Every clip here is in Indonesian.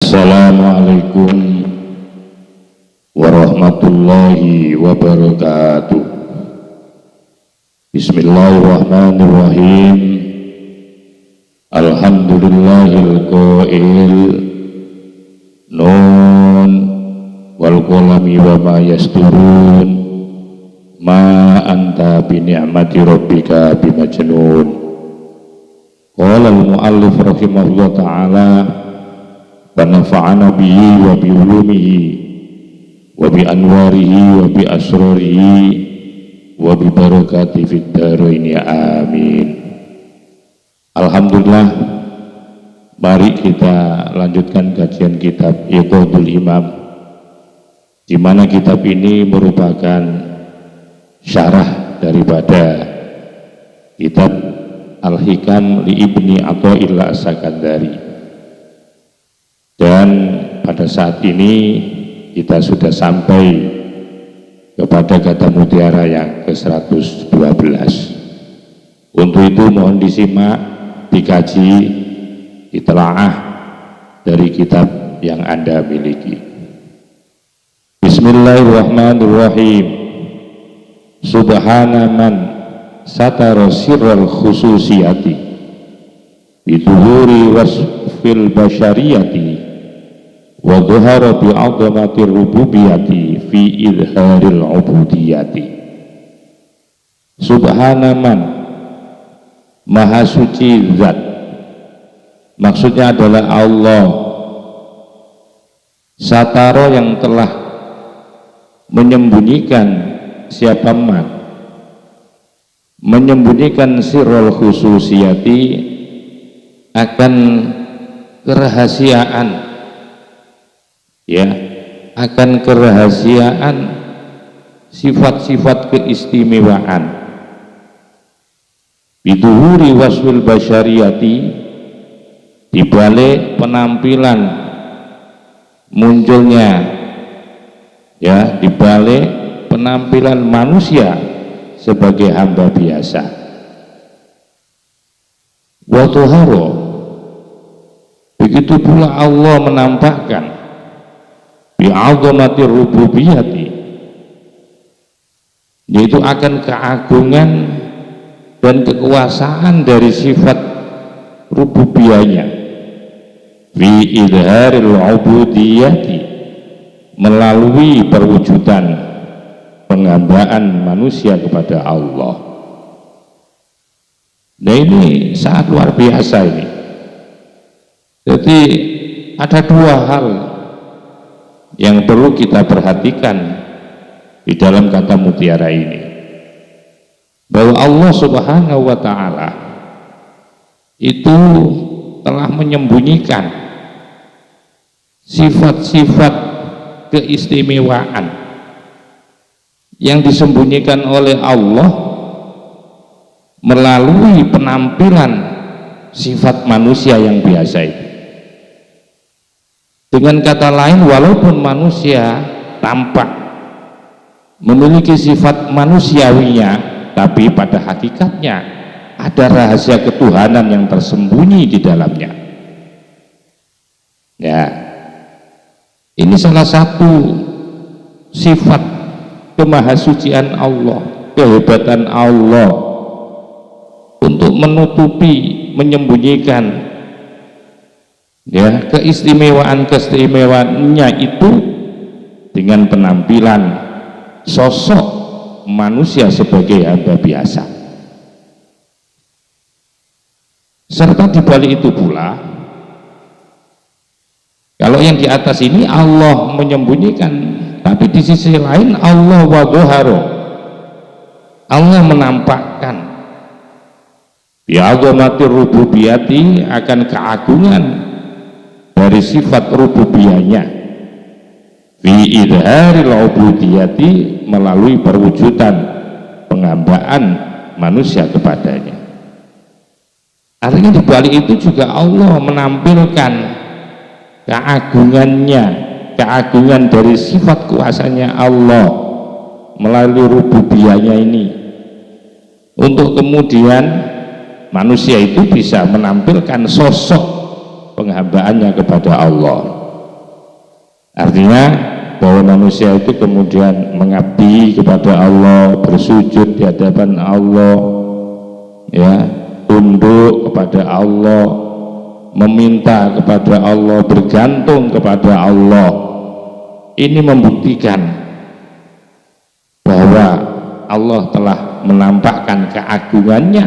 Assalamualaikum warahmatullahi wabarakatuh. Bismillahirrahmanirrahim. Alhamdulillahil qail nun wal qalami wa ma yasturun ma anta bi ni'mati rabbika bimajnun. Qala al-muallif rahimahullah ta'ala wa nafa'ana bihi wa bi ulumihi wa bi anwarihi wa bi asrarihi wa bi barakati fid dharain amin. Alhamdulillah, mari kita lanjutkan kajian kitab Iqadul Imam, di mana kitab ini merupakan syarah daripada kitab Al-Hikam li Ibni Atha'illah As-Sakandari. Dan pada saat ini kita sudah sampai kepada kata mutiara yang ke-112. Untuk itu mohon disimak, dikaji, ditelaah dari kitab yang Anda miliki. Bismillahirrahmanirrahim. Subhana man satara sirral khususiyati bituhuri wasfil basyariyati wa dhuhara bi 'azamatir rububiyyati fi idharil 'ubudiyati. Subhanaman, maha suci zat, maksudnya adalah Allah, satara yang telah menyembunyikan siapa man, menyembunyikan sirrul khususiyati, akan kerahasiaan, ya, akan kerahasiaan sifat-sifat keistimewaan, biduhuri waswil basyariyati, dibalik penampilan munculnya, ya, dibalik penampilan manusia sebagai hamba biasa. Wa tuharo, begitu pula Allah menampakkan bi'azamati rububiyyati, yaitu akan keagungan dan kekuasaan dari sifat rububiyahnya, fi idharil ubudiyyati, melalui perwujudan penghambaan manusia kepada Allah. Nah, ini sangat luar biasa ini. Jadi ada dua hal yang perlu kita perhatikan di dalam kata mutiara ini, bahwa Allah Subhanahu wa ta'ala itu telah menyembunyikan sifat-sifat keistimewaan yang disembunyikan oleh Allah melalui penampilan sifat manusia yang biasa itu. Dengan kata lain, walaupun manusia tampak memiliki sifat manusiawinya, tapi pada hakikatnya ada rahasia ketuhanan yang tersembunyi di dalamnya. Ya, ini salah satu sifat kemahasucian Allah, kehebatan Allah untuk menutupi, menyembunyikan, ya, keistimewaan-keistimewaannya itu dengan penampilan sosok manusia sebagai hamba biasa. Serta di balik itu pula, kalau yang di atas ini Allah menyembunyikan, tapi di sisi lain Allah wadhahara, Allah menampakkan bi'azamatir rububiyyati, akan keagungan dari sifat rububiyahnya, fi idharil ubudiyyati, melalui perwujudan penghambaan manusia kepadanya. Artinya di balik itu juga Allah menampilkan keagungannya, keagungan dari sifat kuasanya Allah melalui rububiyahnya ini, untuk kemudian manusia itu bisa menampilkan sosok penghambaannya kepada Allah. Artinya bahwa manusia itu kemudian mengabdi kepada Allah, bersujud di hadapan Allah, ya, tunduk kepada Allah, meminta kepada Allah, bergantung kepada Allah. Ini membuktikan bahwa Allah telah menampakkan keagungannya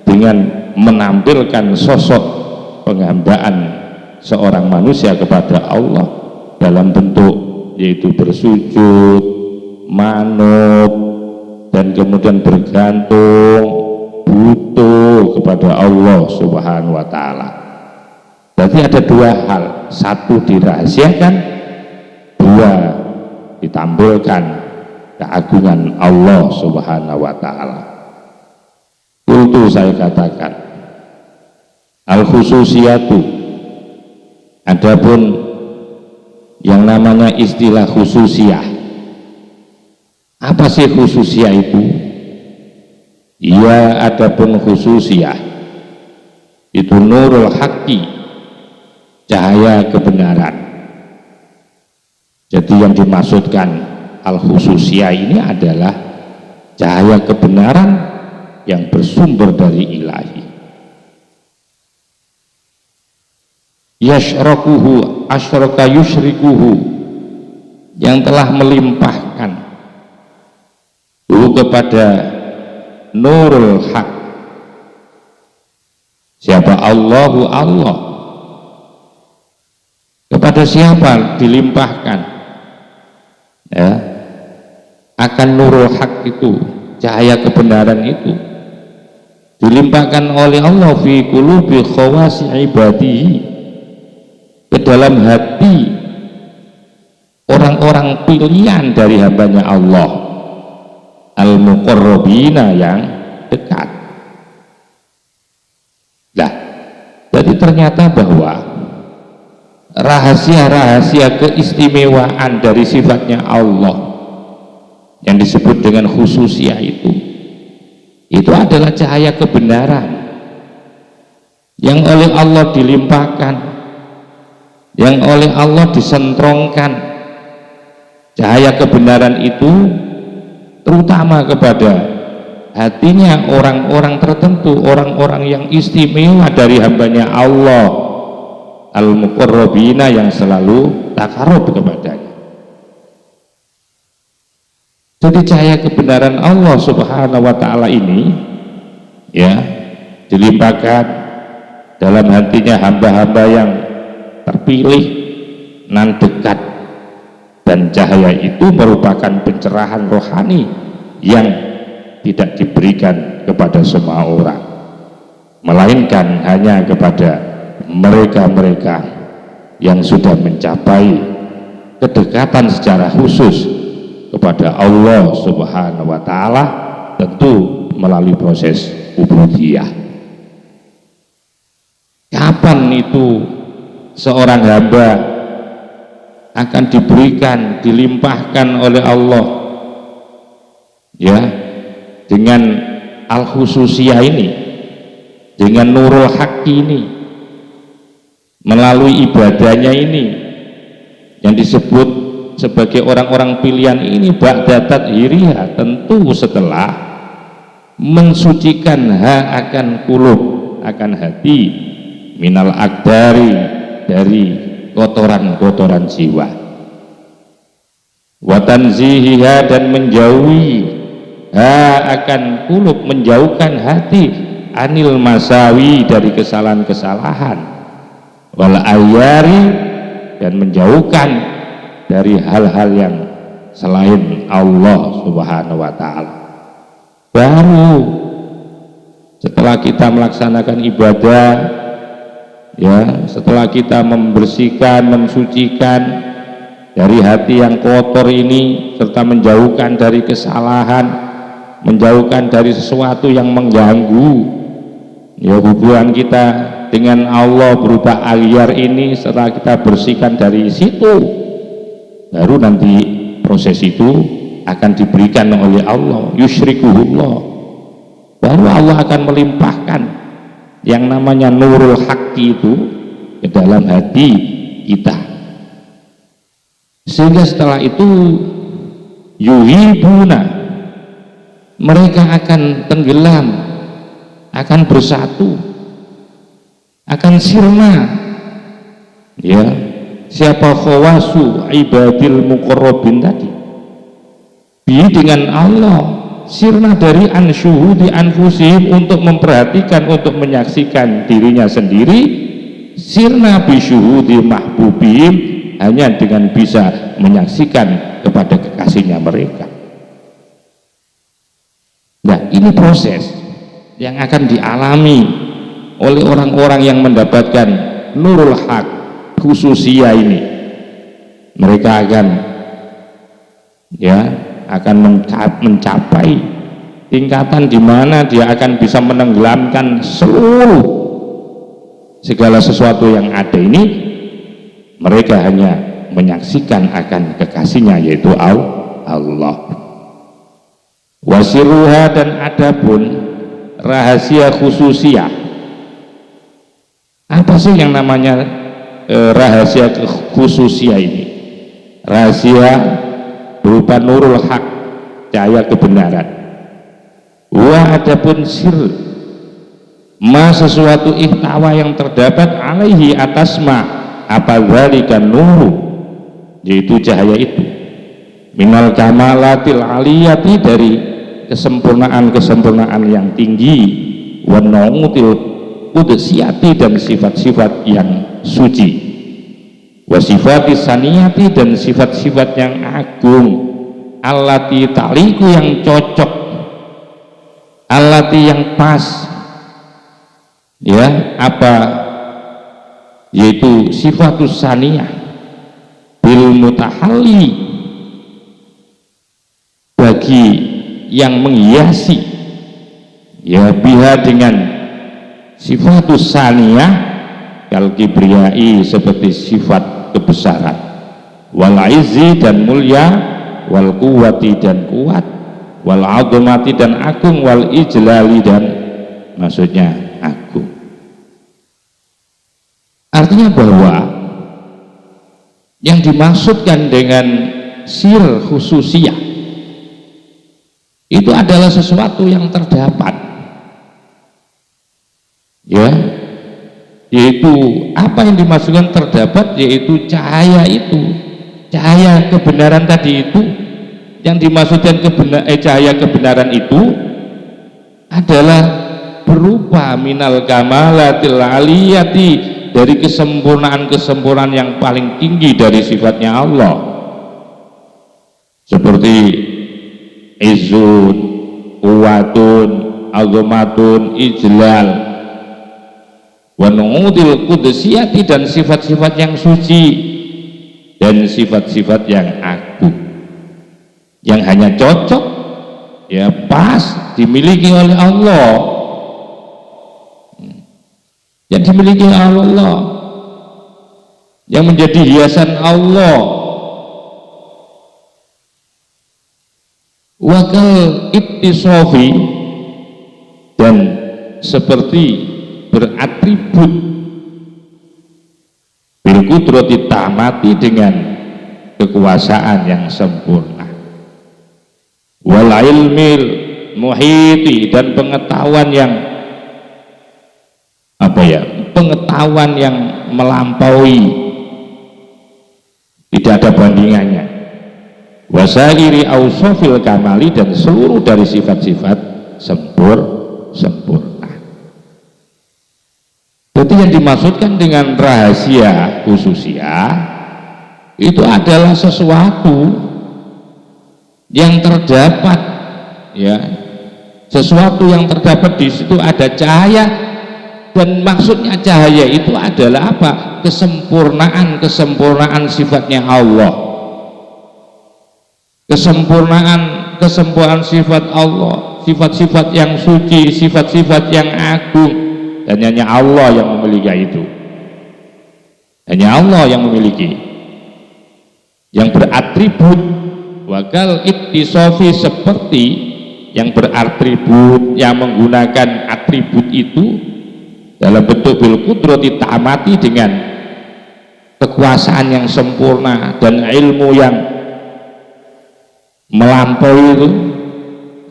dengan menampilkan sosok penghambaan seorang manusia kepada Allah dalam bentuk yaitu bersujud, manut, dan kemudian bergantung, butuh kepada Allah Subhanahu wa Ta'ala. Berarti ada dua hal, satu dirahasiakan, dua ditampilkan keagungan Allah Subhanahu wa Ta'ala. Kultu, saya katakan, al-khususiyatu, adapun yang namanya istilah khususiyah. Apa sih khususiyah itu? Ya, adapun khususiyah itu nurul haqqi, cahaya kebenaran. Jadi yang dimaksudkan al-khususiyah ini adalah cahaya kebenaran yang bersumber dari ilahi. Yashrakuhu asyraka yushrikuhu, yang telah melimpahkan kepada nurul haq. Siapa? Allahu Allah. Kepada siapa dilimpahkan, ya, akan nurul haq itu, cahaya kebenaran itu dilimpahkan oleh Allah fi qulubi khawasi ibadihi, ke dalam hati orang-orang pilihan dari hambanya Allah, al-muqarrabina, yang dekat. Nah, jadi ternyata bahwa rahasia-rahasia keistimewaan dari sifatnya Allah yang disebut dengan khususiyah itu adalah cahaya kebenaran yang oleh Allah dilimpahkan, yang oleh Allah disentrongkan. Cahaya kebenaran itu terutama kepada hatinya orang-orang tertentu, orang-orang yang istimewa dari hambanya Allah, al-muqarrabina, yang selalu takarub kepadanya. Jadi cahaya kebenaran Allah Subhanahu wa Ta'ala ini, ya, dilimpahkan dalam hatinya hamba-hamba yang terpilih nan dekat, dan cahaya itu merupakan pencerahan rohani yang tidak diberikan kepada semua orang, melainkan hanya kepada mereka-mereka yang sudah mencapai kedekatan secara khusus kepada Allah Subhanahu wa Ta'ala, tentu melalui proses ubudiyah. Kapan itu seorang hamba akan diberikan, dilimpahkan oleh Allah, ya, dengan al-khususiyah ini, dengan nurul haqqi ini, melalui ibadahnya ini yang disebut sebagai orang-orang pilihan ini, ba'da tathhiriha, tentu setelah mensucikan akan kulub, akan hati, minal akdari, dari kotoran-kotoran jiwa, wa tanzihiha, dan menjauhi akan kulub, menjauhkan hati, anil masawi, dari kesalahan-kesalahan, wal ayari, dan menjauhkan dari hal-hal yang selain Allah Subhanahu wa Ta'ala. Baru setelah kita melaksanakan ibadah, ya, setelah kita membersihkan, mensucikan dari hati yang kotor ini, serta menjauhkan dari kesalahan, menjauhkan dari sesuatu yang mengganggu, ya, hubungan kita dengan Allah berupa aliyar ini, setelah kita bersihkan dari situ, baru nanti proses itu akan diberikan oleh Allah, yusyrikuhullah, baru Allah akan melimpahkan yang namanya nurul haqqi itu ke dalam hati kita. sehingga setelah itu yuhibuna, mereka akan tenggelam, akan bersatu, akan sirna. Ya, siapa khawasu ibadil muqarrabin tadi, bi dengan Allah, sirna dari ansyuhudi anfusihim, untuk memperhatikan, untuk menyaksikan dirinya sendiri, sirna bisyuhudi mahbubihim, hanya dengan bisa menyaksikan kepada kekasihnya mereka. Nah, ini proses yang akan dialami oleh orang-orang yang mendapatkan nurul haq khususiyah ini. Mereka akan mencapai tingkatan di mana dia akan bisa menenggelamkan seluruh segala sesuatu yang ada ini. Mereka hanya menyaksikan akan kekasihnya, yaitu Allah. Wasiruha, dan adapun rahasia khususiyah. Apa sih yang namanya rahasia khususiyah ini? Rahasia berupa nurul haq, cahaya kebenaran. Wa adapun sir, ma sesuatu ihtawa yang terdapat alaihi atas ma, apa dzalika nuru, yaitu cahaya itu, minal kamalatil aliyati, dari kesempurnaan yang tinggi, wa nautil qudusiyati, dan sifat-sifat yang suci, wa sifatis saniyati, dan sifat-sifat yang agung, allati taliku, yang cocok, allati yang pas, ya, apa, yaitu sifatus saniyah bil mutahalli, bagi yang menghiasi, ya, biha dengan sifatus saniyah, kal kibriyai, seperti sifat kebesaran, wal izzi, dan mulia, wal quwwati, dan kuat, wal azamati, dan agung, wal ijlali, dan maksudnya agung. Artinya bahwa yang dimaksudkan dengan sir khususiyah itu adalah sesuatu yang terdapat, ya, yaitu apa yang dimaksudkan terdapat, yaitu cahaya itu, cahaya kebenaran tadi itu. Yang dimaksudkan cahaya kebenaran itu adalah berupa minal kamalatil aliyati, dari kesempurnaan-kesempurnaan yang paling tinggi dari sifatnya Allah, seperti izzun, quwwatun, azamatun, ijlal, wa nu'udil qudusiyati, dan sifat-sifat yang suci, dan sifat-sifat yang agung, yang hanya cocok, ya, pas dimiliki oleh Allah, yang dimiliki Allah, yang menjadi hiasan Allah. Wakal ittisofi, dan seperti beratribut bil qudrati tamati, dengan kekuasaan yang sempurna, wal ilmil muhiti, dan pengetahuan yang pengetahuan yang melampaui, tidak ada bandingannya, wasairi ausofil kamali, dan seluruh dari sifat-sifat sempurna. Jadi yang dimaksudkan dengan rahasia khususiyah itu adalah sesuatu yang terdapat, ya, sesuatu yang terdapat di situ ada cahaya. Dan maksudnya cahaya itu adalah apa? Kesempurnaan sifatnya Allah, kesempurnaan sifat Allah, sifat-sifat yang suci, sifat-sifat yang agung, dan hanya Allah yang memiliki itu, hanya Allah yang memiliki, yang beratribut wakal ittisofi, seperti yang beratribut, yang menggunakan atribut itu dalam bentuk bil qudrati ta'amati, dengan kekuasaan yang sempurna dan ilmu yang melampaui itu,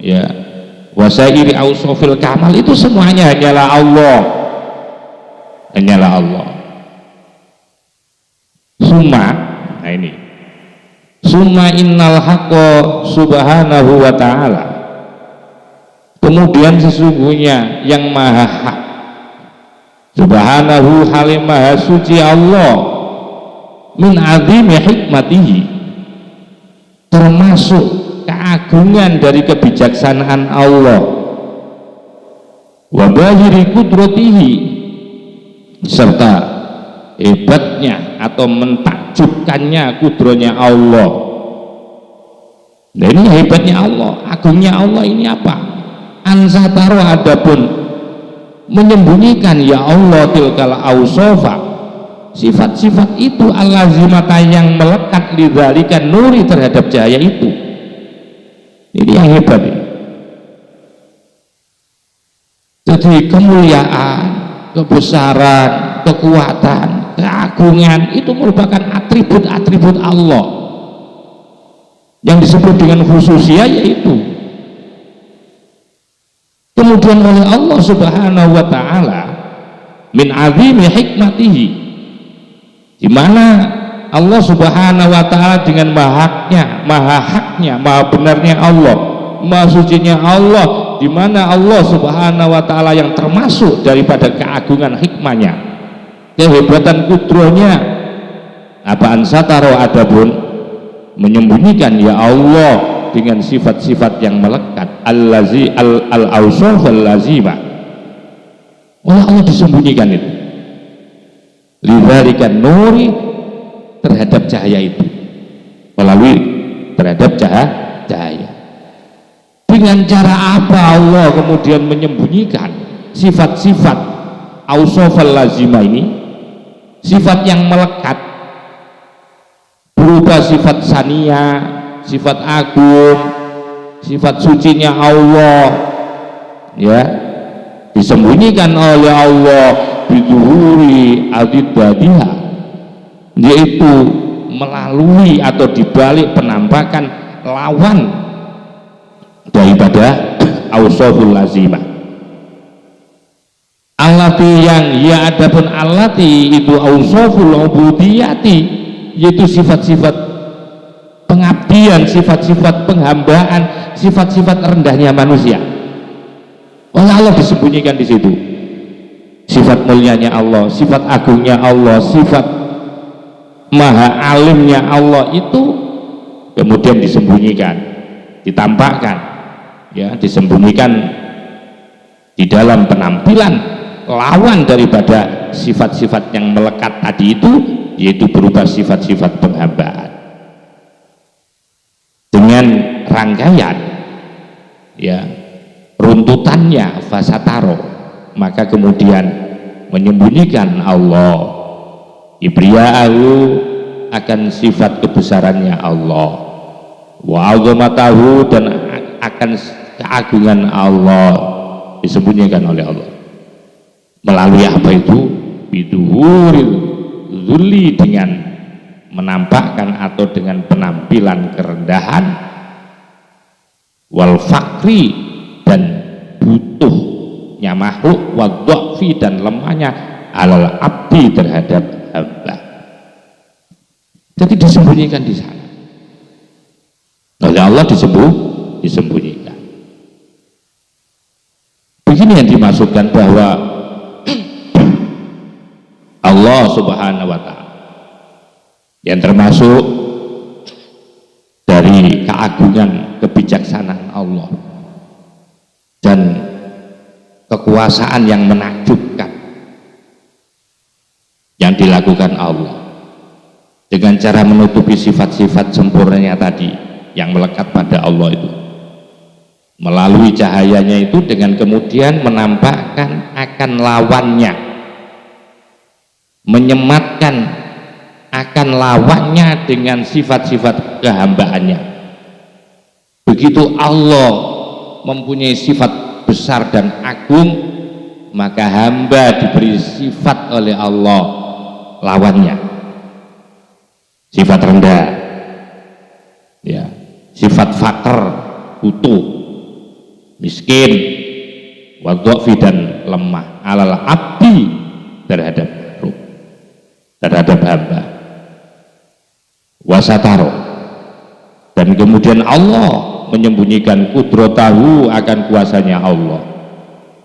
ya, wasairi ausofil kamal, itu semuanya hanyalah Allah, hanyalah Allah. Nah ini summa innal haqqa subhanahu wa ta'ala, kemudian sesungguhnya yang maha hak, subhanahu halim maha suci Allah, min azimi hikmatihi, termasuk keagungan dari kebijaksanaan Allah, wa bahiri kudratihi, serta hebatnya atau mentakjubkannya kudronya Allah. Nah ini hebatnya Allah, agungnya Allah ini apa? Ansataro, adapun menyembunyikan ya Allah tilkal ausofa, sifat-sifat itu al-lazimata yang melekat lidzalika nuri, terhadap cahaya itu. Ini yang hebat ini. Jadi kemuliaan, kebesaran, kekuatan, keagungan itu merupakan atribut-atribut Allah yang disebut dengan khususiyah, yaitu kemudian oleh Allah subhanahu wa ta'ala min azimi hikmatihi, di mana Allah subhanahu wa ta'ala dengan maha haknya, maha benarnya Allah, maha sucinya Allah, di mana Allah subhanahu wa ta'ala yang termasuk daripada keagungan hikmahnya, kehebatan kudrohnya, apaan sataro, adapun menyembunyikan ya Allah dengan sifat-sifat yang melekat, al-awsaf al-lazimah, oleh Allah disembunyikan itu lidzalika nuri, terhadap cahaya itu, melalui terhadap cahaya. Dengan cara apa Allah kemudian menyembunyikan sifat-sifat awsaf al-lazimah ini, sifat yang melekat, berupa sifat sania, sifat agung, sifat sucinya Allah, ya, disembunyikan oleh Allah biduhuri adidadiha, yaitu melalui atau dibalik penampakan lawan daripada awsaful lazimah. Allati, yang ya adapun allati itu awsaful ubudiyati, yaitu sifat-sifat pengabdian, sifat-sifat penghambaan, sifat-sifat rendahnya manusia. Oleh Allah disembunyikan di situ. Sifat mulianya Allah, sifat agungnya Allah, sifat maha alimnya Allah itu kemudian disembunyikan, ditampakkan, ya, disembunyikan di dalam penampilan lawan daripada sifat-sifat yang melekat tadi itu, yaitu berupa sifat-sifat penghambaan. Dengan rangkaian, ya, runtutannya fasataro, maka kemudian menyembunyikan Allah ibriya'ahu, akan sifat kebesarannya Allah, wa azamatahu, dan akan keagungan Allah disembunyikan oleh Allah melalui apa itu? Biduhuril zulli, dengan menampakkan atau dengan penampilan kerendahan, wal fakri, dan butuhnya makhluk, wal dha'fi, dan lemahnya alal abdi, terhadap hamba. Jadi disembunyikan di sana oleh Allah, disembunyikan. Begini yang dimaksudkan bahwa Allah subhanahu wa ta'ala yang termasuk dari keagungan kebijaksanaan Allah dan kekuasaan yang menakjubkan yang dilakukan Allah dengan cara menutupi sifat-sifat sempurnanya tadi yang melekat pada Allah itu, melalui cahayanya itu, dengan kemudian menampakkan akan lawannya, menyematkan akan lawannya dengan sifat-sifat kehambaannya. Begitu Allah mempunyai sifat besar dan agung, maka hamba diberi sifat oleh Allah lawannya, sifat rendah, ya, sifat fakir, butuh, miskin, wadhafi dan lemah, alal abdi terhadap makhluk, terhadap hamba, wasataro, dan kemudian Allah menyembunyikan kudratahu akan kuasanya Allah,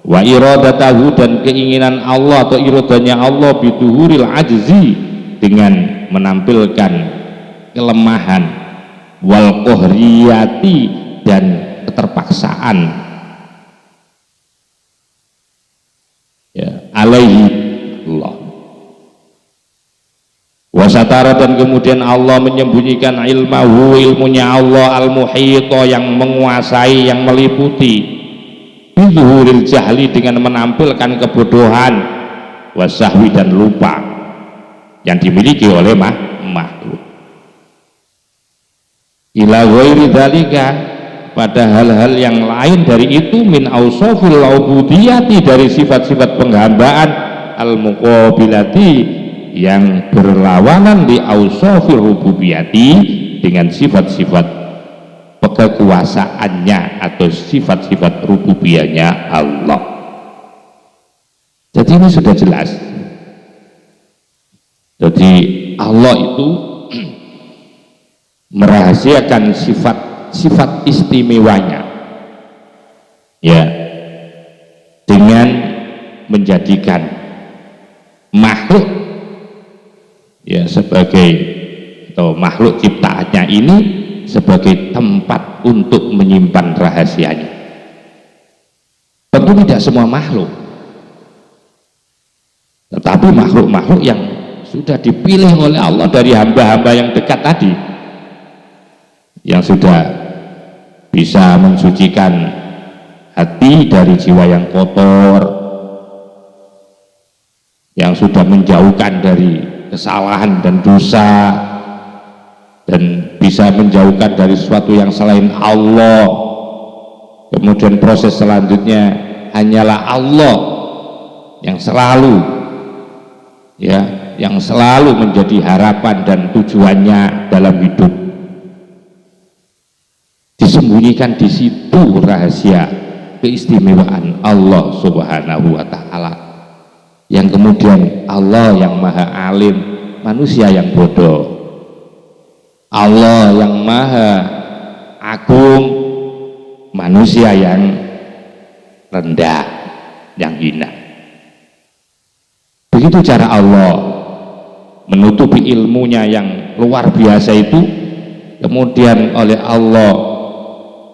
wa iradatahu dan keinginan Allah atau iradanya Allah biduhuril ajzi dengan menampilkan kelemahan, wal qahriyati dan keterpaksaan, ya, alaihi Allah. Wasatara dan kemudian Allah menyembunyikan ilmahu, ilmunya Allah al-muhita yang menguasai, yang meliputi, bizuhuril jahli dengan menampilkan kebodohan, wasahwi dan lupa yang dimiliki oleh makhluk. Ila ghairi dzalika, pada hal-hal yang lain dari itu, min ausofil ubudiyati, dari sifat-sifat penghambaan, al-muqabilati yang berlawanan di ausofil rububiyati dengan sifat-sifat kekuasaannya atau sifat-sifat rububiyahnya Allah. Jadi ini sudah jelas. Jadi Allah itu merahasiakan sifat-sifat istimewanya, ya, dengan menjadikan makhluk, ya, sebagai atau makhluk ciptaannya ini sebagai tempat untuk menyimpan rahasianya. Tentu tidak semua makhluk, tetapi makhluk-makhluk yang sudah dipilih oleh Allah dari hamba-hamba yang dekat tadi, yang sudah bisa mensucikan hati dari jiwa yang kotor, yang sudah menjauhkan dari kesalahan dan dosa, dan bisa menjauhkan dari sesuatu yang selain Allah. Kemudian proses selanjutnya hanyalah Allah yang selalu, ya, yang selalu menjadi harapan dan tujuannya dalam hidup. Disembunyikan di situ rahasia keistimewaan Allah Subhanahu wa Ta'ala, yang kemudian Allah yang maha alim, manusia yang bodoh. Allah yang maha agung, manusia yang rendah, yang hina. Begitu cara Allah menutupi ilmunya yang luar biasa itu, kemudian oleh Allah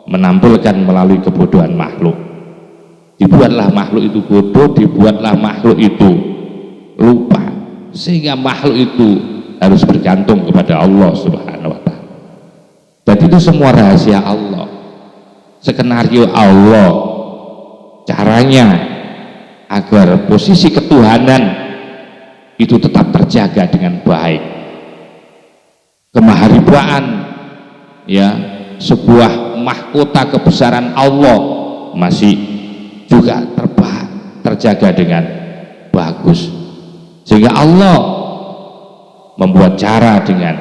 menampilkan melalui kebodohan makhluk. Dibuatlah makhluk itu bodoh, dibuatlah makhluk itu lupa, sehingga makhluk itu harus bergantung kepada Allah Subhanahu wa Ta'ala. Jadi itu semua rahasia Allah, skenario Allah, caranya agar posisi ketuhanan itu tetap terjaga dengan baik. Kemaharibaan, ya, sebuah mahkota kebesaran Allah masih juga terjaga dengan bagus, sehingga Allah membuat cara dengan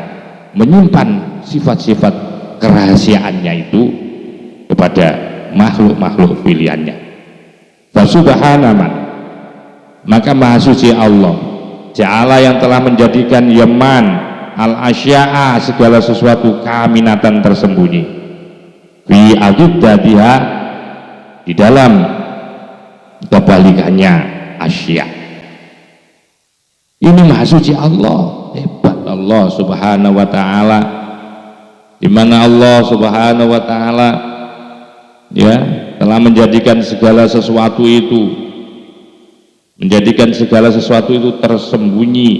menyimpan sifat-sifat kerahasiaannya itu kepada makhluk-makhluk pilihannya. Fasubhanaman, maka maha suci Allah, ja'ala yang telah menjadikan yaman al-asya'a, segala sesuatu kaminatan tersembunyi, fi aduddatiha, di dalam kebalikannya asya. Ini maha suci Allah, hebat Allah Subhanahu wa Ta'ala, di mana Allah Subhanahu wa Ta'ala, ya, telah menjadikan segala sesuatu itu, menjadikan segala sesuatu itu tersembunyi,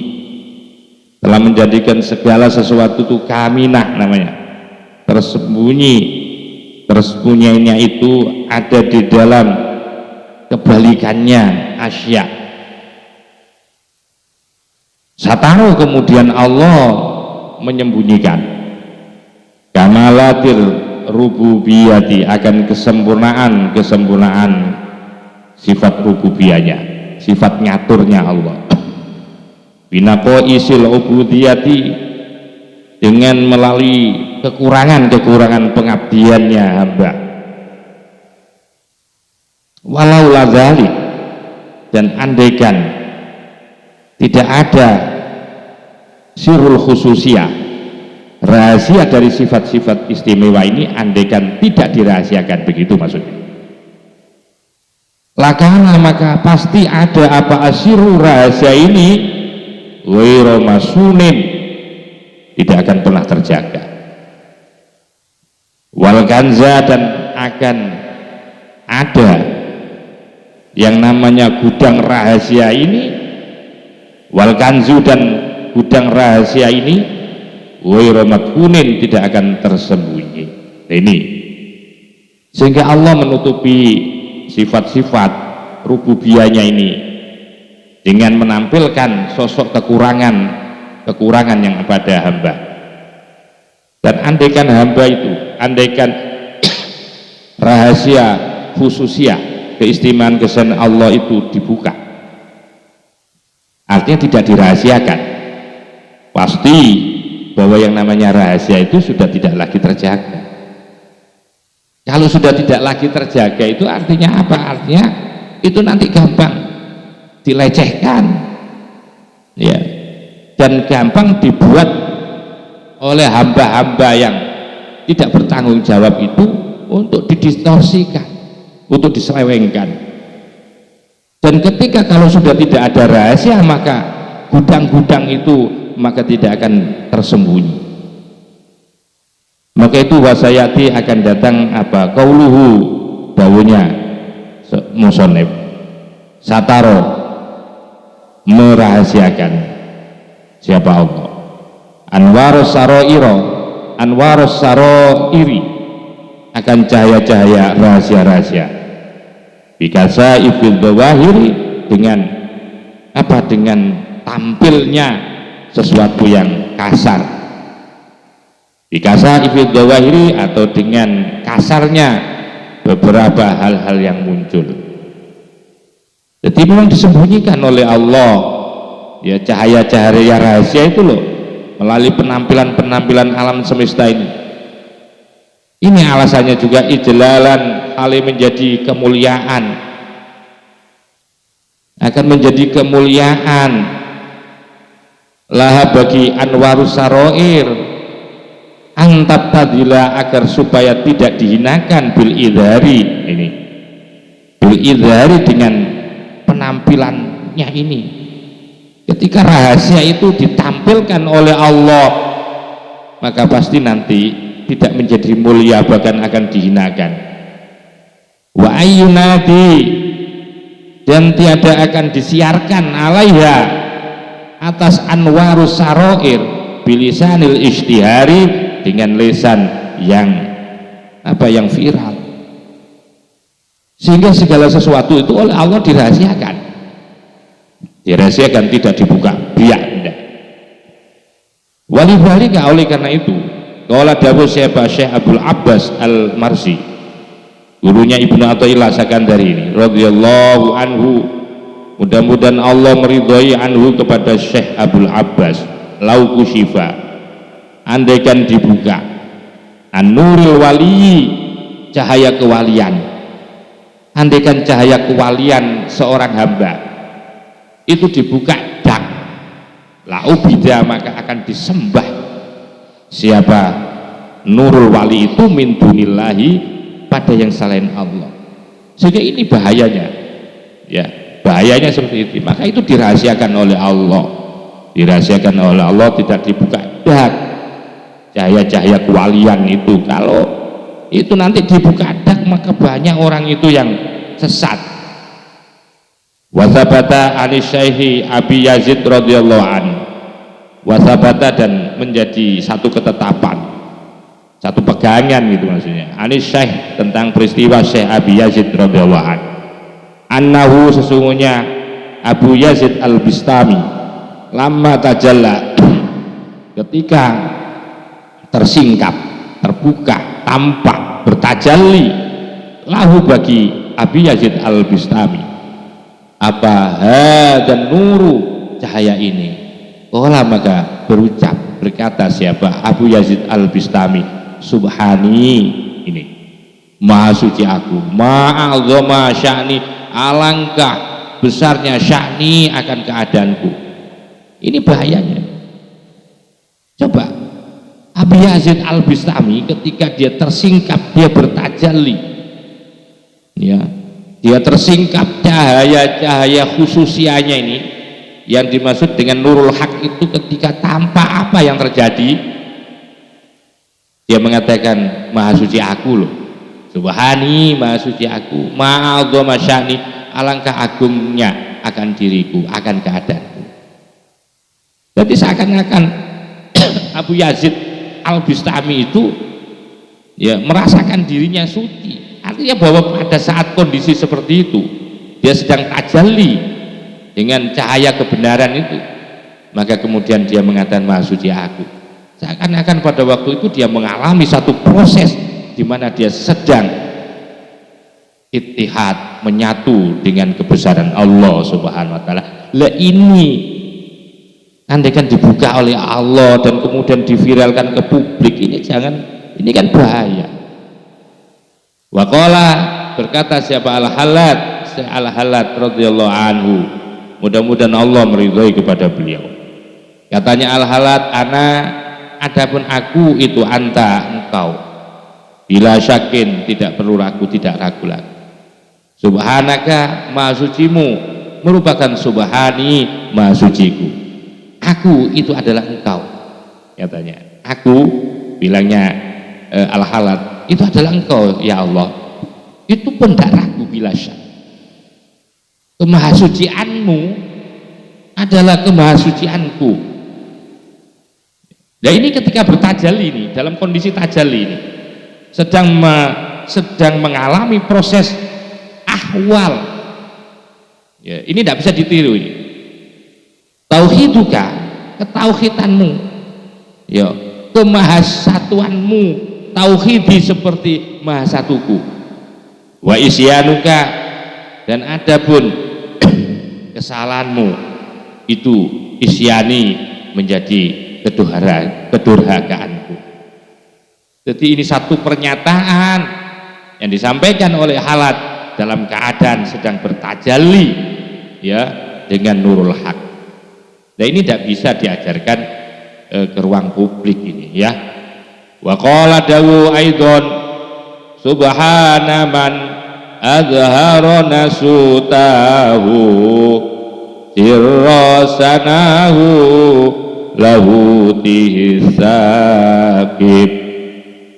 telah menjadikan segala sesuatu itu kaminah namanya, tersembunyi. Tersembunyinya itu ada di dalam kebalikannya asya. Sataro, kemudian Allah menyembunyikan kamalatil rububiyati, akan kesempurnaan sifat rububiyahnya, sifat ngaturnya Allah. Binaqo isil ubudiyati, dengan melalui kekurangan-kekurangan pengabdiannya hamba. Walau lazalik, dan andaikan tidak ada sirul khususiyah, rahasia dari sifat-sifat istimewa ini, andaikan tidak dirahasiakan, begitu maksudnya. Lakana, maka pasti ada apa asiru rahasia ini ghairu masunin, tidak akan pernah terjaga. Wal kanza, dan akan ada yang namanya gudang rahasia ini, wal kanzu, dan gudang rahasia ini ghairu madhunin, tidak akan tersembunyi. Ini sehingga Allah menutupi sifat-sifat rububiyahnya ini dengan menampilkan sosok kekurangan yang pada hamba. Dan andaikan hamba itu, andaikan rahasia khususiyah, keistimewaan kesan Allah itu dibuka, artinya tidak dirahasiakan, pasti bahwa yang namanya rahasia itu sudah tidak lagi terjaga. Kalau sudah tidak lagi terjaga itu artinya apa? Artinya itu nanti gampang dilecehkan, ya, dan gampang dibuat oleh hamba-hamba yang tidak bertanggung jawab itu untuk didistorsikan, untuk diselewengkan. Dan ketika kalau sudah tidak ada rahasia, maka gudang-gudang itu maka tidak akan tersembunyi. Maka itu wasayati, akan datang apa, qauluhu, dawuhnya musonib, sataro, merahasiakan siapa Allah, anwarus saroiro, anwarus saroiri, akan cahaya-cahaya rahasia-rahasia, bikasa ifil bawahiri, dengan apa, dengan tampilnya sesuatu yang kasar, bikasa ifil bawahiri, atau dengan kasarnya beberapa hal-hal yang muncul. Jadi memang disembunyikan oleh Allah, ya, cahaya-cahaya rahasia itu loh, melalui penampilan-penampilan alam semesta ini. Ini alasannya juga ijlalan, hal menjadi kemuliaan, akan menjadi kemuliaan laha bagi anwarus saroir, antab tadila, agar supaya tidak dihinakan bil idhari, ini bil idhari, dengan penampilannya ini. Ketika rahasia itu ditampilkan oleh Allah, maka pasti nanti tidak menjadi mulia, bahkan akan dihinakan. Wa ayyunadi, dan tiada akan disiarkan alaiha, atas anwarus saroir, bilisanil ishtihari, dengan lisan yang apa, yang viral, sehingga segala sesuatu itu oleh Allah dirahasiakan, tidak dibuka, biak, tidak. Walidhalika, oleh karena itu, qala dawuh Syekh Abdul Abbas Al-Marsi, gurunya Ibnu Athaillah Sakandari ini, radhiyallahu anhu, mudah-mudahan Allah meridhai anhu, kepada Syekh Abdul Abbas, lau kusyifa, andaikan dibuka, an-nuril wali, cahaya kewalian, andaikan cahaya kewalian seorang hamba itu dibuka dak, laubida, maka akan disembah siapa nurul wali itu min dunillahi, pada yang selain Allah. Sehingga ini bahayanya, ya, bahayanya seperti itu. Maka itu dirahasiakan oleh Allah, dirahasiakan oleh Allah, tidak dibuka dak, cahaya-cahaya kewalian itu. Kalau itu nanti dibuka dak, maka banyak orang itu yang sesat. Wasabata anisyahi Abi Yazid radhiyallahu anhu, wasabata, dan menjadi satu ketetapan, satu pegangan gitu maksudnya, anisyah, tentang peristiwa Syekh Abi Yazid radhiyallahu anhu, annahu, sesungguhnya Abu Yazid Al-Bistami, lama tajalla, ketika tersingkap, terbuka, tampak, bertajalli, lahu bagi Abi Yazid Al-Bistami, apa dan nuru, cahaya ini, olah, maka berucap, berkata siapa? Abu Yazid Al-Bistami, subhani, ini maha suci aku, ma'azoma sya'ni, alangkah besarnya sya'ni akan keadaanku. Ini bahayanya. Coba Abu Yazid Al-Bistami ketika dia tersingkap, dia bertajalli, ya, dia tersingkap cahaya-cahaya khususianya ini, yang dimaksud dengan nurul haq itu ketika tampak apa yang terjadi, dia mengatakan maha suci aku loh, subhani, maha suci aku, ma'adzama sya'ni, alangkah agungnya akan diriku, akan keadaanku. Jadi seakan-akan Abu Yazid Al-Bistami itu ya merasakan dirinya suci. Artinya bahwa pada saat kondisi seperti itu dia sedang tajalli dengan cahaya kebenaran itu, maka kemudian dia mengatakan maha suci aku. Seakan-akan pada waktu itu dia mengalami satu proses di mana dia sedang ittihad, menyatu dengan kebesaran Allah Subhanahu wa taala. Lah ini andaikan dibuka oleh Allah dan kemudian diviralkan ke publik, ini jangan, ini kan bahaya. Waqala, berkata siapa Al-Halat, Al-Halat radhiyallahu anhu, mudah-mudahan Allah meridhai kepada beliau. Katanya Al-Halat, ana, adapun aku itu anta, engkau, bila syakin, tidak perlu ragu, tidak ragu lagi. Subhanaka, maha sucimu merupakan subhani, maha suciku. Aku itu adalah engkau, katanya. Aku, bilangnya Al-Halat, itu adalah engkau ya Allah. Itu pun tidak ragu bila syak. Kemahasucianmu adalah kemahasucianku. Nah ini ketika bertajalli ini, dalam kondisi tajalli ini, sedang mengalami proses ahwal. Ya, ini tidak bisa ditiru ini. Tauhiduka, ketauhidanmu, ya, kemahasatuanmu, tauhidi seperti mahasatuku. Wa isyanuka, dan adapun kesalahanmu itu isyani, menjadi kedurhakaanku. Jadi ini satu pernyataan yang disampaikan oleh Halat dalam keadaan sedang bertajalli, ya, dengan nurul haq. Nah ini tidak bisa diajarkan ke ruang publik ini, ya. Wa qala dawu aidon subhana man azhara nasutahu sirrasanahu lahu tihisakib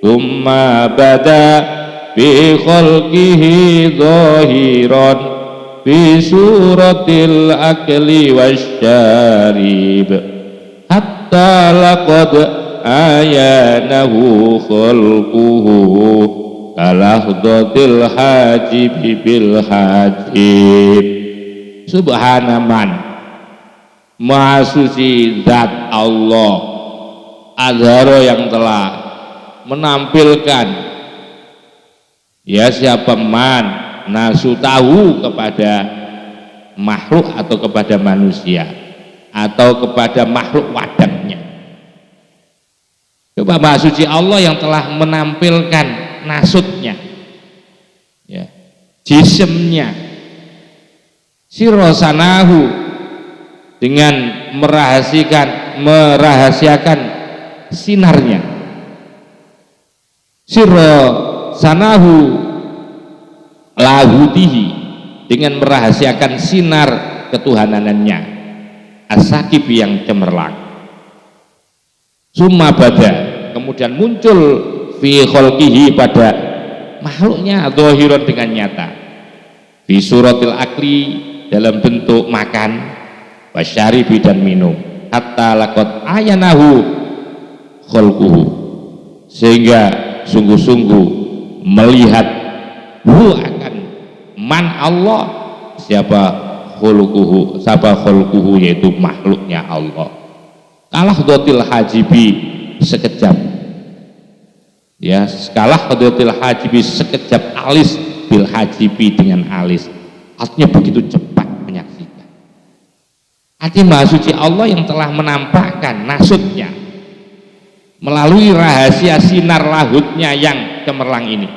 thumma bada bi khalqihi zahiran fi suratil akli wasyarib hatta laqad ayanahu khalquhu kalahdatil hajib bil hajib. Subhanaman, maha suci zat Allah, azharo yang telah menampilkan, ya, siapa man nasu tahu kepada makhluk atau kepada manusia atau kepada makhluk wadahnya. Coba maha suci Allah yang telah menampilkan nasutnya, ya, jisimnya, sirrosanahu, dengan merahasiakan sinarnya, sirrosanahu lahutihi, dengan merahasiakan sinar ketuhanannya, as-sakib yang cemerlang. Summa bada, kemudian muncul fi khalqihi, pada makhluknya, zahiran dengan nyata, fi suratil akli, dalam bentuk makan, wasyaribi dan minum, hatta laqad ayanahu khalquhu, sehingga sungguh-sungguh melihat akan man Allah, siapa khuluquhu, yaitu makhluknya Allah. Kalah dotil hajibi, sekejap, ya, kalah dotil hajibi, sekejap alis, bil hajibi, dengan alis, artinya begitu cepat menyaksikan. Artinya maha suci Allah yang telah menampakkan nasutnya, melalui rahasia sinar lahutnya yang cemerlang ini.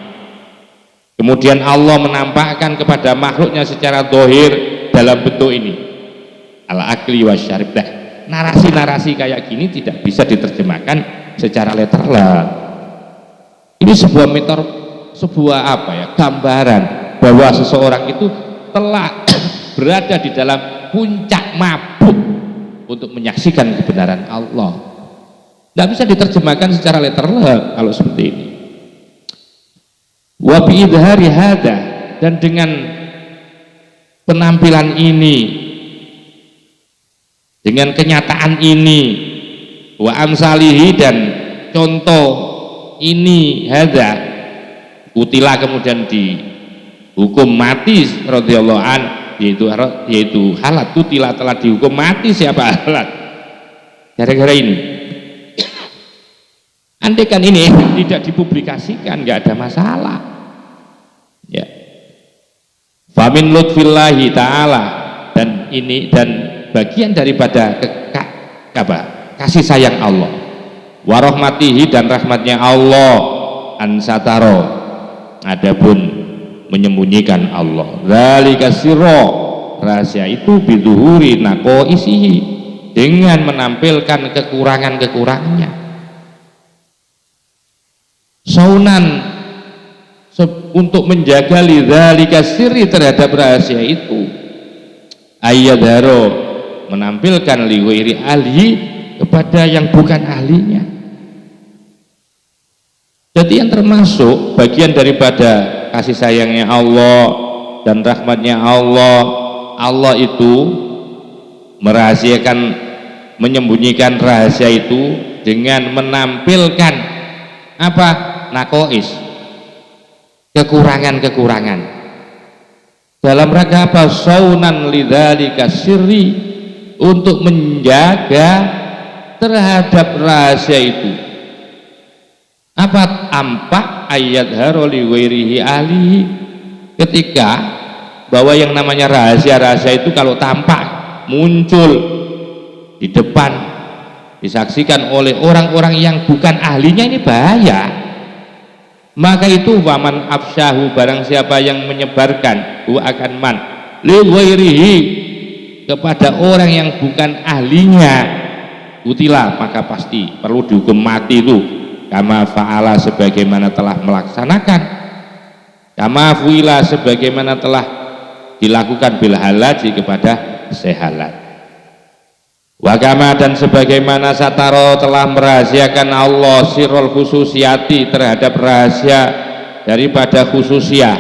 Kemudian Allah menampakkan kepada makhluknya secara zahir dalam bentuk ini, al-akli wasyarib. Narasi-narasi kayak gini tidak bisa diterjemahkan secara literal. Ini sebuah sebuah apa ya, gambaran bahwa seseorang itu telah berada di dalam puncak mabuk untuk menyaksikan kebenaran Allah. Tidak bisa diterjemahkan secara literal kalau seperti ini. Wa bi idhari hada, dan dengan penampilan ini, dengan kenyataan ini, wa amsalihi, dan contoh ini, hada utila, kemudian dihukum mati radhiyallahu an, yaitu Halat. Utila, telah dihukum mati siapa? Halat, gara-gara ini. Andai kan ini tidak dipublikasikan, nggak ada masalah ya. Famin lutfillahi ta'ala, dan ini dan bagian daripada kasih sayang Allah, warahmatihi, dan rahmatnya Allah, ansataro, adapun menyembunyikan Allah, dzalika sirra, rahasia itu biduhuri naqaisihi, dengan menampilkan kekurangan-kekurangannya. Saunan, untuk menjaga lidzalika sirri, terhadap rahasia itu, ayyadharo, menampilkan liwairi ahli, kepada yang bukan ahlinya. Jadi yang termasuk bagian daripada kasih sayangnya Allah dan rahmatnya Allah, Allah itu merahasiakan, menyembunyikan rahasia itu dengan menampilkan apa? Nakois, kekurangan-kekurangan. Dalam rangka apa? Saunan lidzalika sirri, untuk menjaga terhadap rahasia itu. Apa? Ampak ayat haroli wairihi alihi, ketika bahwa yang namanya rahasia-rahasia itu kalau tampak, muncul di depan, disaksikan oleh orang-orang yang bukan ahlinya, ini bahaya. Maka itu waman afsyahu, barang siapa yang menyebarkan, akan man li ghairihi, kepada orang yang bukan ahlinya, utila, maka pasti perlu dihukum mati itu, kama fa'ala, sebagaimana telah melaksanakan, kama fuila, sebagaimana telah dilakukan bil halaji, kepada sehalat. Wakama, dan sebagaimana sataro, telah merahasiakan Allah sirrul khususiyati, terhadap rahasia daripada khususiyah,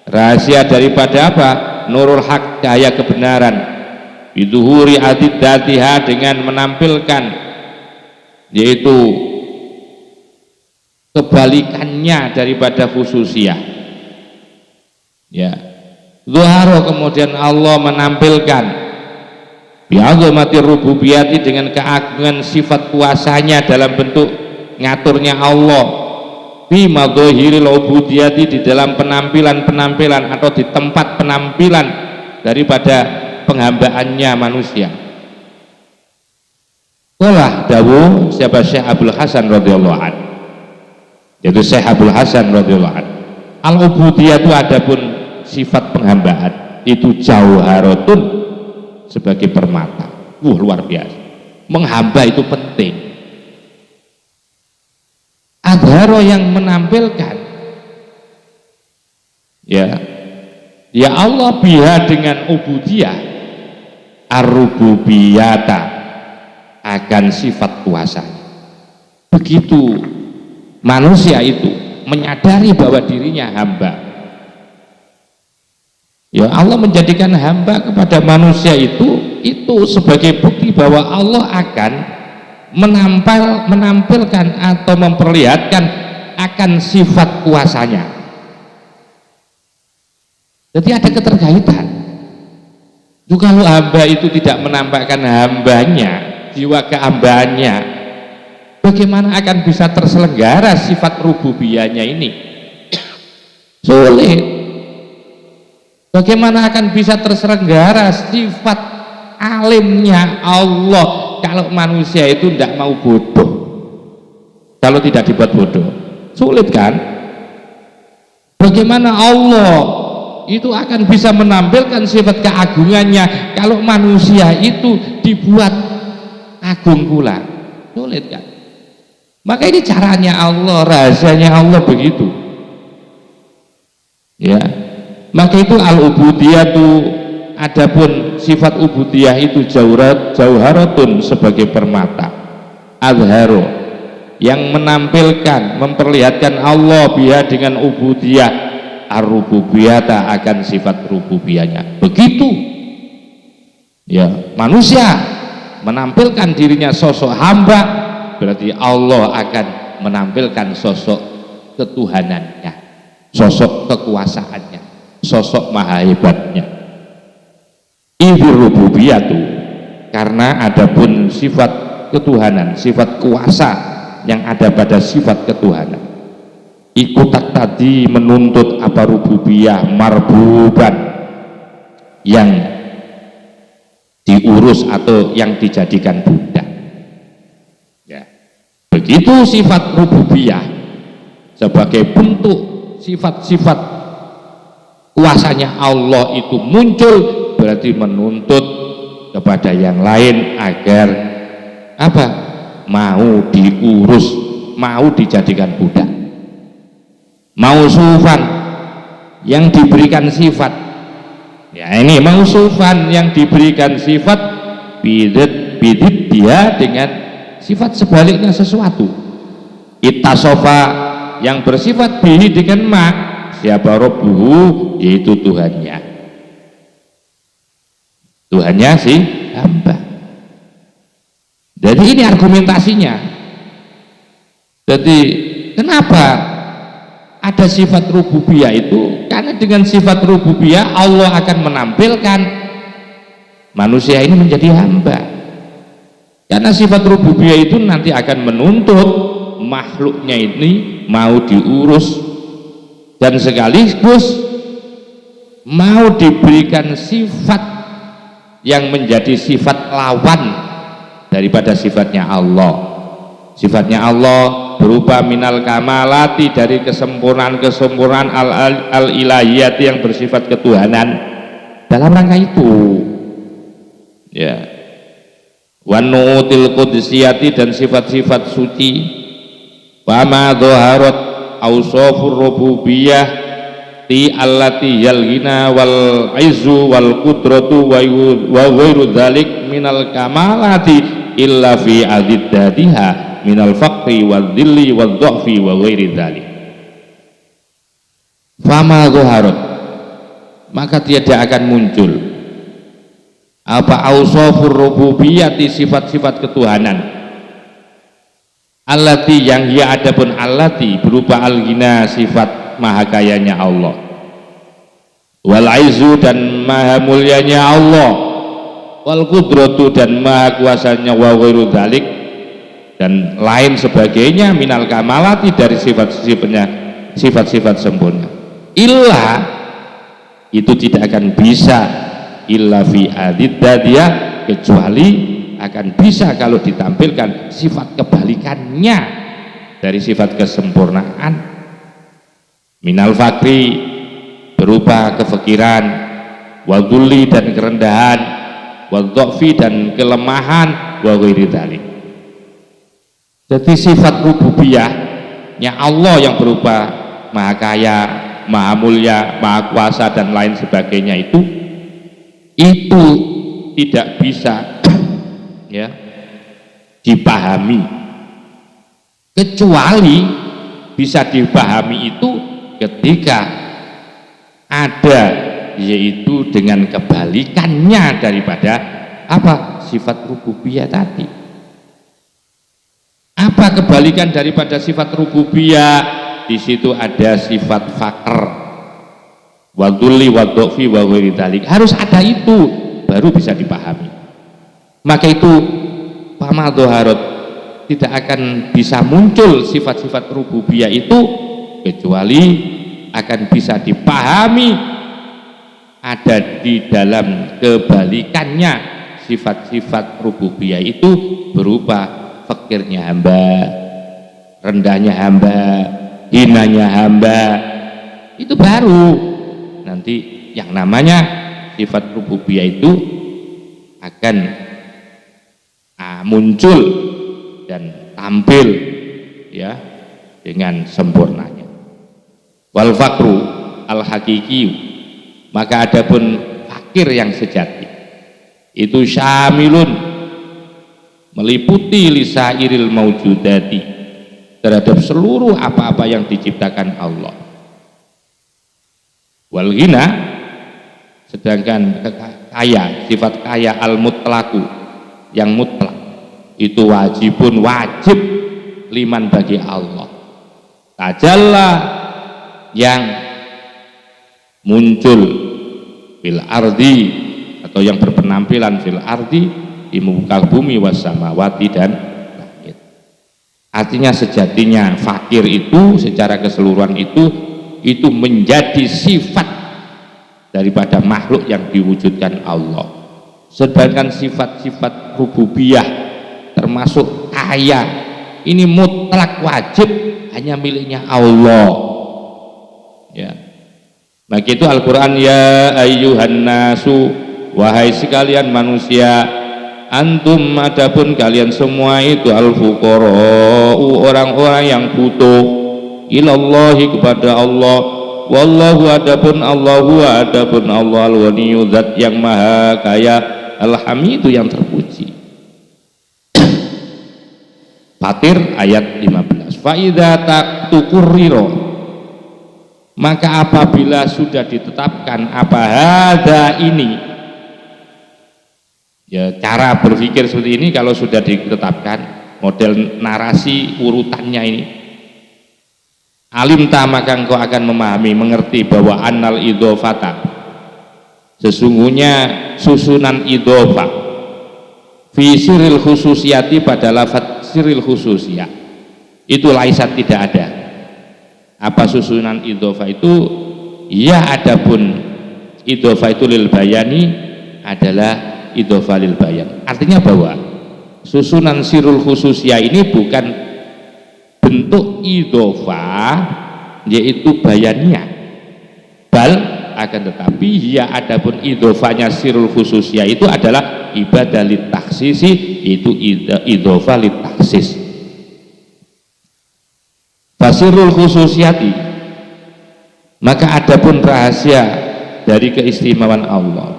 rahasia daripada apa? Nurul haq, cahaya kebenaran, biduhuri adiddatiha, dengan menampilkan, yaitu kebalikannya daripada khususiyah ya. Zuharo, kemudian Allah menampilkan bi'azamati rububiyati, dengan keagungan sifat kuasanya dalam bentuk ngaturnya Allah, bima dhahiril ubudiyati, di dalam penampilan-penampilan atau di tempat penampilan daripada penghambaannya manusia. Qala dawu siapa? Syekh Abdul Hasan radhiyallahu an, yaitu Syekh Abdul Hasan radhiyallahu an, al-ubudiyah itu adapun sifat penghambaan itu jauharatun, sebagai permata. Luar biasa, menghamba itu penting. Adharo, yang menampilkan ya Allah biha, dengan ubudiyah, ar-rububiyata, akan sifat kuasanya. Begitu manusia itu menyadari bahwa dirinya hamba, ya Allah menjadikan hamba kepada manusia itu sebagai bukti bahwa Allah akan menampilkan atau memperlihatkan akan sifat kuasanya. Jadi ada keterkaitan. Kalau hamba itu tidak menampakkan hambanya, jiwa kehambaannya, bagaimana akan bisa terselenggara sifat rububiyahnya ini? Sulit. Bagaimana akan bisa terselenggara sifat alimnya Allah kalau manusia itu tidak mau bodoh? kalau tidak dibuat bodoh? Sulit kan? Bagaimana Allah itu akan bisa menampilkan sifat keagungannya kalau manusia itu dibuat agung pula? Sulit kan? Maka ini caranya Allah, rahasianya Allah begitu. Ya, maka itu al-ubudiyah itu, adapun sifat ubudiyah itu jauharatun sebagai permata, azharu yang menampilkan, memperlihatkan Allah biha dengan ubudiyah, ar-rububiyata akan sifat rububiyahnya. Begitu ya, manusia menampilkan dirinya sosok hamba, berarti Allah akan menampilkan sosok ketuhanannya, sosok kekuasaannya, sosok maha hebatnya. Idzir rububiyatu, karena adapun sifat ketuhanan, sifat kuasa yang ada pada sifat ketuhanan, ikut tadi menuntut apa rububiyah marbuban, yang diurus atau yang dijadikan budak. Ya. Begitu sifat rububiyah sebagai bentuk sifat-sifat kuasanya Allah itu muncul, berarti menuntut kepada yang lain agar apa? Mau diurus, mau dijadikan budak. Mausufan yang diberikan sifat, ya ini mausufan yang diberikan sifat bidit dia dengan sifat sebaliknya sesuatu. Ittasofa yang bersifat bihi dengan ma, siapa robbuhu, yaitu Tuhannya si hamba. Jadi ini argumentasinya. Jadi kenapa ada sifat rububiyah itu? Karena dengan sifat rububiyah Allah akan menampilkan manusia ini menjadi hamba. Karena sifat rububiyah itu nanti akan menuntut makhluknya ini mau diurus, dan sekaligus mau diberikan sifat yang menjadi sifat lawan daripada sifatnya Allah. Sifatnya Allah berupa minal kamalati, dari kesempurnaan al-ilahiyati yang bersifat ketuhanan. Dalam rangka itu ya, wanu'util qudusiyati, dan sifat-sifat suci, fama dhaharat awsafur rububiyah ti allati yalghina wal izzu wal qudratu wa ghairu dzalik minal kamalati illa fi adiddatiha minal faqri wal dhilli wal dha'fi wa ghairi dzalik. Fama dhaharat, maka tiada akan muncul apa awsafur rububiyyati, sifat-sifat ketuhanan, allati yang ia adapun allati berupa al-ghina, sifat maha kayanya Allah, wal aizu dan maha mulianya Allah, wal qudratu dan maha kuasanya, wa ghairu dzalik dan lain sebagainya, minal kamalati dari sifat-sifatnya, sifat-sifat sempurna, illa itu tidak akan bisa, illa fi adiddadiyah, kecuali akan bisa kalau ditampilkan sifat kebalikannya dari sifat kesempurnaan. Minal fakri berupa kefakiran, wadulli dan kerendahan, wadha'fi dan kelemahan, wa ghairi dzalik. Jadi sifat rububiyahnya Allah yang berupa maha kaya, maha mulia, maha kuasa dan lain sebagainya itu tidak bisa ya dipahami, kecuali bisa dipahami itu ketika ada, yaitu dengan kebalikannya daripada apa? Sifat rububiyah tadi. Apa kebalikan daripada sifat rububiyah? Di situ ada sifat faqr, wadulli wadha'fi wa ghairi dzalik. Harus ada itu baru bisa dipahami. Maka itu fama dhaharat, tidak akan bisa muncul sifat-sifat rububiyah itu kecuali akan bisa dipahami ada di dalam kebalikannya sifat-sifat rububiyah itu berupa fakirnya hamba, rendahnya hamba, hinanya hamba, itu baru nanti yang namanya sifat rububiyah itu akan muncul dan tampil ya dengan sempurnanya. Wal fakru al hakiki, maka adapun fakir yang sejati itu syamilun, meliputi lisairil maujudati, terhadap seluruh apa-apa yang diciptakan Allah. Wal ghina, sedangkan kaya, sifat kaya al mutlaqu, yang mutlak, itu wajibun, wajib liman, bagi Allah. Tajalla, yang muncul fil ardi, atau yang berpenampilan fil ardi, di muka bumi, was samawati, dan langit. Artinya sejatinya fakir itu secara keseluruhan itu menjadi sifat daripada makhluk yang diwujudkan Allah. Sedangkan sifat-sifat rububiyah termasuk kaya ini mutlak, wajib, hanya miliknya Allah ya. Maka itu Al-Quran, ya ayyuhan nasu, wahai sekalian manusia, antum, adapun kalian semua itu al-fuqara'u, orang-orang yang butuh, ilallahi, kepada Allah, wallahu, adapun Allah al-ghaniyyu, zat yang maha kaya, al-hamidu, yang terpuji. Fatir ayat 15. Fa idza tuqurriro, maka apabila sudah ditetapkan apa hadza ini, ya cara berpikir seperti ini, kalau sudah ditetapkan model narasi urutannya ini, alim ta, maka engkau akan memahami, mengerti bahwa annal idhofata, sesungguhnya susunan idhofah, fi siril khususiyati, pada lafadz siril khususiyah itu laisat, tidak ada. Apa susunan idhofah itu? Ya, adapun idhofah itu lil bayani, adalah idhofah lil bayan. Artinya bahwa susunan sirul khususiyah ini bukan bentuk idhofah yaitu bayaniyah, bal akan tetapi ya adapun idhofahnya sirul khususiyah itu adalah ibadah lit taksisi, itu idhofah lit taksis. Fasirul khususiyati, maka adapun rahasia dari keistimewaan Allah,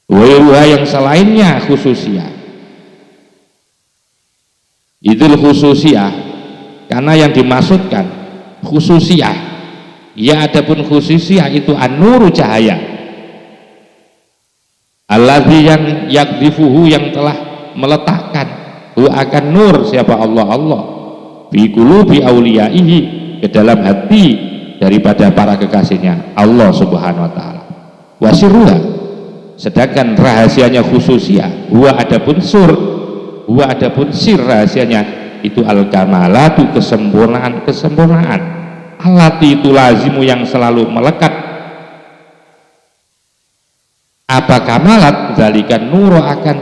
wa yang selainnya khususiyah, idul khususiyah, karena yang dimaksudkan khususiyah, ya adapun khususiyah itu an-nuru, cahaya, alladzi, yang yakdifuhu, yang telah meletakkan hu akan nur, siapa Allah fi qulubi auliyaihi, ke dalam hati daripada para kekasihnya Allah subhanahu wa ta'ala. Wasirruha, sedangkan rahasianya khususiyah, huwa adapun sir rahasianya itu al-kamalatu, kesempurnaan, alati, itu lazimu, yang selalu melekat, apa kamalat, zalikan nuru, akan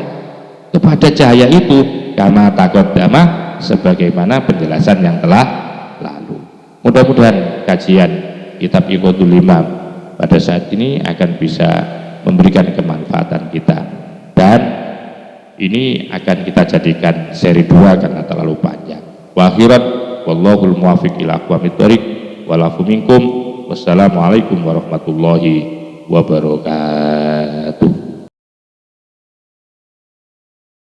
kepada cahaya itu, kama taqaddama, sebagaimana penjelasan yang telah lalu. Mudah-mudahan kajian kitab Iqadul Imam pada saat ini akan bisa memberikan kemanfaatan kita, dan ini akan kita jadikan seri 2 karena terlalu panjang. Wa akhiran, wallahul muwaffiq ila aqwamit thoriq, walafu minkum, wassalamualaikum warahmatullahi wabarakatuh.